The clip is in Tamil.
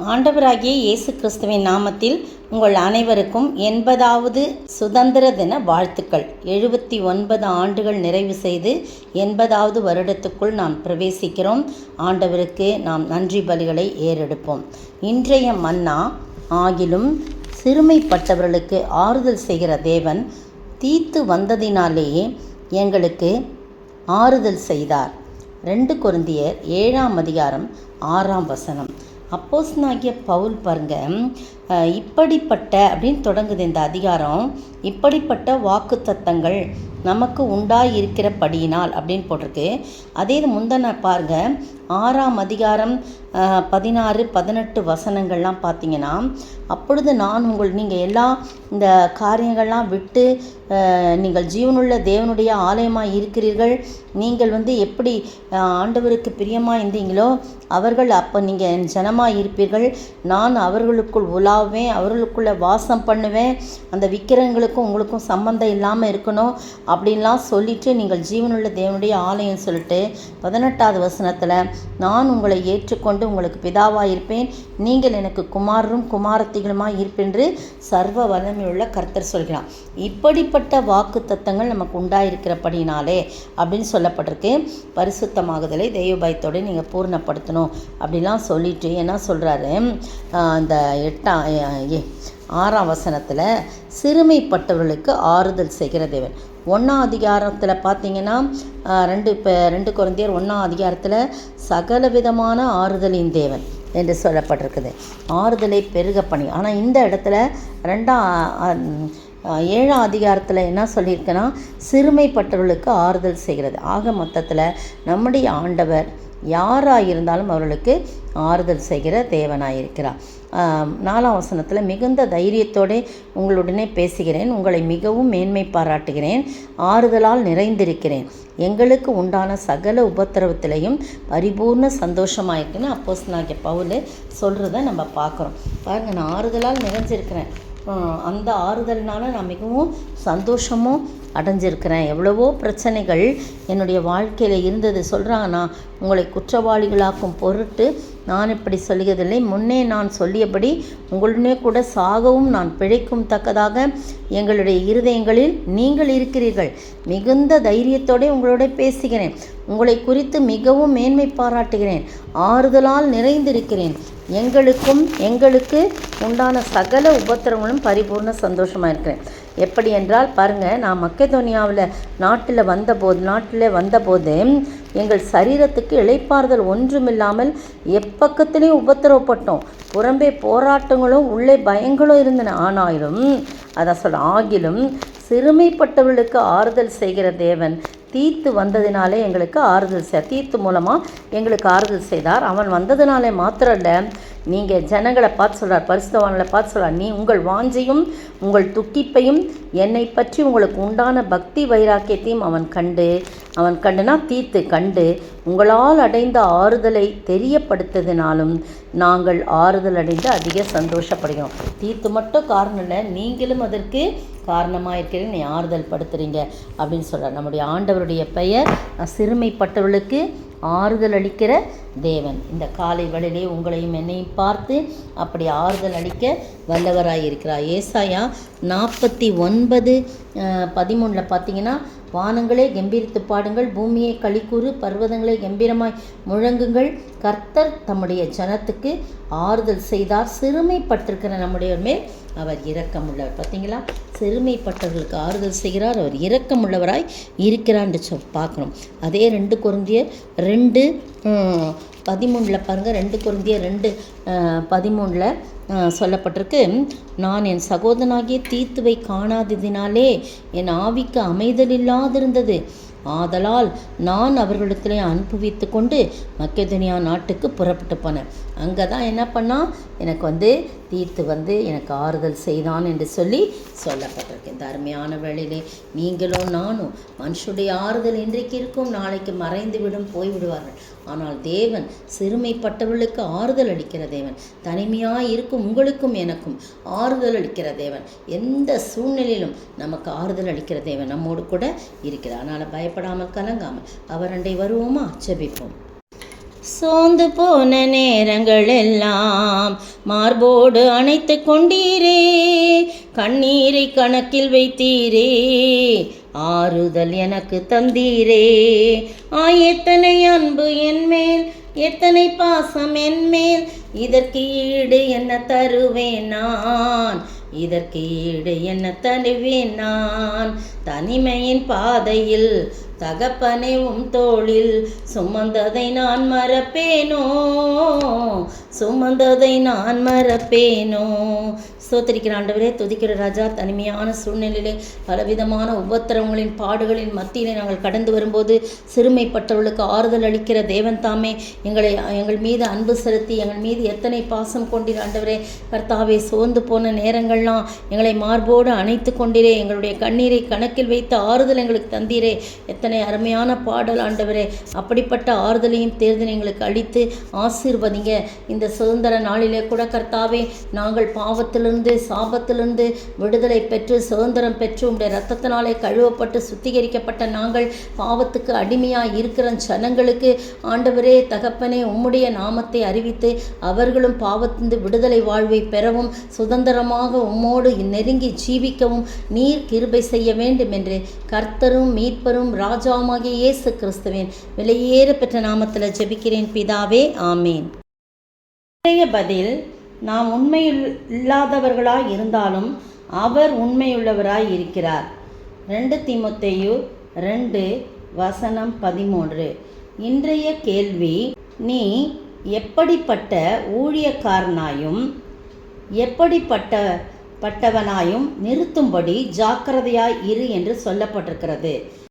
ஆண்டவராகிய இயேசு கிறிஸ்துவின் நாமத்தில் உங்கள் அனைவருக்கும் 80வது சுதந்திர தின வாழ்த்துக்கள். 79 ஆண்டுகள் நிறைவு செய்து 80வது வருடத்துக்குள் நாம் பிரவேசிக்கிறோம். ஆண்டவருக்கு நாம் நன்றி பலிகளை ஏறெடுப்போம். இன்றைய மன்னா ஆகிலும் சிறுமைப்பட்டவர்களுக்கு ஆறுதல் செய்கிற தேவன் தீத்து வந்ததினாலேயே எங்களுக்கு ஆறுதல் செய்தார். 2 கொரிந்தியர் 7ஆம் அதிகாரம் 6ஆம் வசனம். அப்போஸ்தலனாகிய பவுல் பாருங்க, இப்படிப்பட்ட அப்படின்னு தொடங்குது இந்த அதிகாரம். இப்படிப்பட்ட வாக்குத்தத்தங்கள் நமக்கு உண்டாயிருக்கிறபடியினால் அப்படின்னு போட்டிருக்கு. அதே இது முந்தின பாருங்க 6ஆம் அதிகாரம் 16-18 வசனங்கள்லாம் பார்த்தீங்கன்னா, அப்பொழுது நான் நீங்கள் எல்லா இந்த காரியங்கள்லாம் விட்டு நீங்கள் ஜீவனுள்ள தேவனுடைய ஆலயமாக இருக்கிறீர்கள். நீங்கள் எப்படி ஆண்டவருக்கு பிரியமாக இருந்தீங்களோ அவர்கள் அப்போ நீங்கள் என் ஜனமாக இருப்பீர்கள். நான் அவர்களுக்குள் உலாவேன், அவர்களுக்குள்ளே வாசம் பண்ணுவேன். அந்த விக்கிரகங்களுக்கும் உங்களுக்கும் சம்பந்தம் இல்லாமல் இருக்கணும் அப்படின்லாம் சொல்லிவிட்டு நீங்கள் ஜீவனுள்ள தேவனுடைய ஆலயம் சொல்லிட்டு 18வது வசனத்தில் நான் உங்களை ஏற்றுக்கொண்டு உங்களுக்கு பிதாவாக இருப்பேன், நீங்கள் எனக்கு குமாரரும் குமாரத்திகளுமாக இருப்பென்று சர்வ வல்லமையுள்ள கர்த்தர் சொல்கிறான். இப்படிப்பட்ட வாக்கு தத்தங்கள் நமக்கு உண்டாயிருக்கிறபடினாலே அப்படின்னு சொல்லப்பட்டிருக்கு. பரிசுத்தமாகுதலை தெய்வ பயத்தோடு நீங்கள் பூர்ணப்படுத்தணும் அப்படிலாம் சொல்லிட்டு என்ன சொல்கிறாரு, அந்த 6ஆம் வசனத்தில் சிறுமைப்பட்டவர்களுக்கு ஆறுதல் செய்கிற தேவன். 1ஆம் அதிகாரத்தில் பார்த்தீங்கன்னா 2 கொரிந்தியர் 1ஆம் அதிகாரத்தில் சகல விதமான ஆறுதலின் தேவன் என்று சொல்லப்பட்டிருக்குது. ஆறுதலை பெருக பண்ணி. ஆனால் இந்த இடத்துல 7ஆம் அதிகாரத்தில் என்ன சொல்லியிருக்குன்னா சிறுமைப்பட்டவர்களுக்கு ஆறுதல் செய்கிறது. ஆக மொத்தத்தில் நம்முடைய ஆண்டவர் யாராக இருந்தாலும் அவர்களுக்கு ஆறுதல் செய்கிற தேவனாயிருக்கிறார். 4ஆம் வசனத்தில் மிகுந்த தைரியத்தோடு உங்களுடனே பேசுகிறேன், உங்களை மிகவும் மேன்மை பாராட்டுகிறேன், ஆறுதலால் நிறைந்திருக்கிறேன், எங்களுக்கு உண்டான சகல உபத்திரவத்திலையும் பரிபூர்ண சந்தோஷமாயிருக்குன்னு அப்போஸ்தலனாகிய பவுல் சொல்கிறத நம்ம பார்க்குறோம். பாருங்கள், நான் ஆறுதலால் நிறைஞ்சிருக்கிறேன், அந்த ஆறுதல்னால நான் மிகவும் சந்தோஷமும் அடைஞ்சிருக்கிறேன். எவ்வளவோ பிரச்சனைகள் என்னுடைய வாழ்க்கையில் இருந்தது. சொல்கிறாங்க, நான் உங்களை குற்றவாளிகளாக்கும் பொருட்டு நான் இப்படி சொல்லுவதில்லை, முன்னே நான் சொல்லியபடி உங்களுடனே கூட சாகவும் நான் பிழைக்கும் தக்கதாக எங்களுடைய இருதயங்களில் நீங்கள் இருக்கிறீர்கள். மிகுந்த தைரியத்தோடு உங்களோட பேசுகிறேன், உங்களை குறித்து மிகவும் மேன்மை பாராட்டுகிறேன், ஆறுதலால் நிறைந்திருக்கிறேன், எங்களுக்கு உண்டான சகல உபத்திரங்களும் பரிபூர்ண சந்தோஷமாக இருக்கிறேன். எப்படி என்றால் பாருங்கள், நான் மக்கெதோனியாவில் நாட்டில் வந்தபோது எங்கள் சரீரத்துக்கு இளைப்பாறுதல் ஒன்றுமில்லாமல் எப்பக்கத்திலையும் உபத்திரவப்பட்டோம். புறம்பே போராட்டங்களும் உள்ளே பயங்களும் இருந்தன. ஆகிலும் சிறுமைப்பட்டவர்களுக்கு ஆறுதல் செய்கிற தேவன் தீத்து வந்ததினாலே எங்களுக்கு ஆறுதல் தீத்து மூலமாக எங்களுக்கு ஆறுதல் செய்தார். அவன் வந்ததினாலே மாத்திரம் இல்லை, நீங்கள் ஜனங்களை பார்த்து சொல்கிறார், பரிசுத்தவான்களை பார்த்து சொல்கிறார், நீ உங்கள் வாஞ்சையும் உங்கள் துக்கிப்பையும் என்னை பற்றி உங்களுக்கு உண்டான பக்தி வைராக்கியத்தையும் அவன் கண்டுனா தீத்து கண்டு உங்களால் அடைந்த ஆறுதலை தெரியப்படுத்ததினாலும் நாங்கள் ஆறுதல் அடைந்து அதிக சந்தோஷப்படுகிறோம். தீத்து மட்டும் காரணம் இல்லை, நீங்களும் அதற்கு காரணமாக இருக்கிறீங்க, நீ ஆறுதல் படுத்துறீங்க அப்படின்னு சொல்கிறார். நம்முடைய ஆண்டவருடைய பெயர் சிறுமைப்பட்டவர்களுக்கு ஆறுதல் அளிக்கிற தேவன். இந்த காலை வேளையிலே உங்களையும் என்னையும் பார்த்து அப்படி ஆறுதல் அளிக்க வல்லவராயிருக்கிறார். ஏசாயா 49:13 பார்த்தீங்கன்னா, வானங்களே கம்பீரித்து பாடுங்கள், பூமியை களிக்கூறு, பர்வதங்களை கம்பீரமாய் முழங்குங்கள், கர்த்தர் தம்முடைய ஜனத்துக்கு ஆறுதல் செய்தார், சிறுமைப்பட்டிருக்கிற நம்முடைய மேல் அவர் இரக்கமுள்ளவர். பார்த்தீங்களா, சிறுமைப்பட்டவர்களுக்கு ஆறுதல் செய்கிறார், அவர் இரக்கமுள்ளவராய் இருக்கிறான்னு பார்க்குறோம். அதே 2 கொரிந்தியர் 2:13 பாருங்கள். 2 கொரிந்தியர் 2:13 சொல்லப்பட்டிருக்கு, நான் என் சகோதரனாகிய தீத்துவை காணாததினாலே என் ஆவிக்கு அமைதல் இல்லாதிருந்தது, ஆதலால் நான் அவர்களிடத்திலே அனுபவித்து கொண்டு மக்கெதோனியா நாட்டுக்கு புறப்பட்டு போனேன். அங்கே தான் என்ன பண்ணால் எனக்கு தீர்த்து எனக்கு ஆறுதல் செய்தான் என்று சொல்லப்பட்டிருக்கு. இந்த அருமையான வேளையிலே நீங்களும் நானும் மனுஷனுடைய ஆறுதல் இன்றைக்கு இருக்கும், நாளைக்கு மறைந்துவிடும், போய்விடுவார்கள். ஆனால் தேவன் சிறுமைப்பட்டவர்களுக்கு ஆறுதல் அளிக்கிற தேவன், தனிமையாக இருக்கும் உங்களுக்கும் எனக்கும் ஆறுதல் அளிக்கிற தேவன், எந்த சூழ்நிலையிலும் நமக்கு ஆறுதல் அளிக்கிற தேவன் நம்மோடு கூட இருக்கிறார். அதனால் பயப்படாமல் கலங்காமல் அவர் அண்டை வருவோமா? ஜெபிப்போம். சோர்ந்து போன நேரங்கள் எல்லாம் மார்போடு அணைத்து கொண்டீரே, கண்ணீரை கணக்கில் வைத்தீரே, ஆறுதல் எனக்கு தந்தீரே. எத்தனை அன்பு என்மேல், எத்தனை பாசம் என்மேல், இதற்கு ஈடு என்ன தருவேன் நான், இதற்கு ஈடு என்ன தருவேன் நான். தனிமையின் பாதையில் தகப்பனே தோளில் சுமந்ததை நான் மறப்பேனோ, சுமந்ததை நான் மறப்பேனோ. ஸ்தோத்திரிக்கிற ஆண்டவரே, துதிக்கிற ராஜா, தனிமையான சூழ்நிலையிலே பலவிதமான உபத்திரவங்களின் பாடுகளின் மத்தியிலே நாங்கள் கடந்து வரும்போது சிறுமைப்பட்டவர்களுக்கு ஆறுதல் அளிக்கிற தேவன் தாமே எங்கள் மீது அன்பு செலுத்தி எங்கள் மீது எத்தனை பாசம் கொண்டீர் ஆண்டவரே. கர்த்தாவே, சோர்ந்து போன நேரங்கள்லாம் எங்களை மார்போடு அணைத்து கொண்டீரே, எங்களுடைய கண்ணீரை கணக்கில் வைத்து ஆறுதல் எங்களுக்கு தந்தீரே. எத்தனை அருமையான பாடல் ஆண்டவரே. அப்படிப்பட்ட ஆறுதலையும் தேர்தலை எங்களுக்கு அளித்து ஆசீர்வதிங்க. இந்த சுதந்திர நாளிலே கூட கர்த்தாவே, நாங்கள் பாவத்திலிருந்து சாபத்திலிருந்து விடுதலை பெற்று சுதந்திரம் பெற்று உடைய இரத்தத்தினாலே கழுவப்பட்டு சுத்திகரிக்கப்பட்ட நாங்கள் பாவத்துக்கு அடிமையாக இருக்கிற ஜனங்களுக்கு ஆண்டவரே தகப்பனே, உம்முடைய நாமத்தை அறிவித்து அவர்களும் பாவத்திலிருந்து விடுதலை வாழ்வை பெறவும் சுதந்திரமாக உம்மோடு நெருங்கி ஜீவிக்கவும் நீர் கிருபை செய்ய வேண்டும் என்று கர்த்தரும் மீட்பரும் ராஜாவுமாகிய இயேசு கிறிஸ்துவின் விலையேற பெற்ற நாமத்தில் ஜெபிக்கிறேன் பிதாவே, ஆமேன். பதில்: நாம் உண்மையில்லாதவர்களாய் இருந்தாலும் அவர் உண்மையுள்ளவராய் இருக்கிறார். 2 தீமோத்தேயு 2:13. இன்றைய கேள்வி: நீ எப்படிப்பட்ட ஊழியக்காரனாயும் எப்படிப்பட்டவனாயும் நிறுத்தும்படி ஜாக்கிரதையாய் இரு என்று சொல்லப்பட்டிருக்கிறது.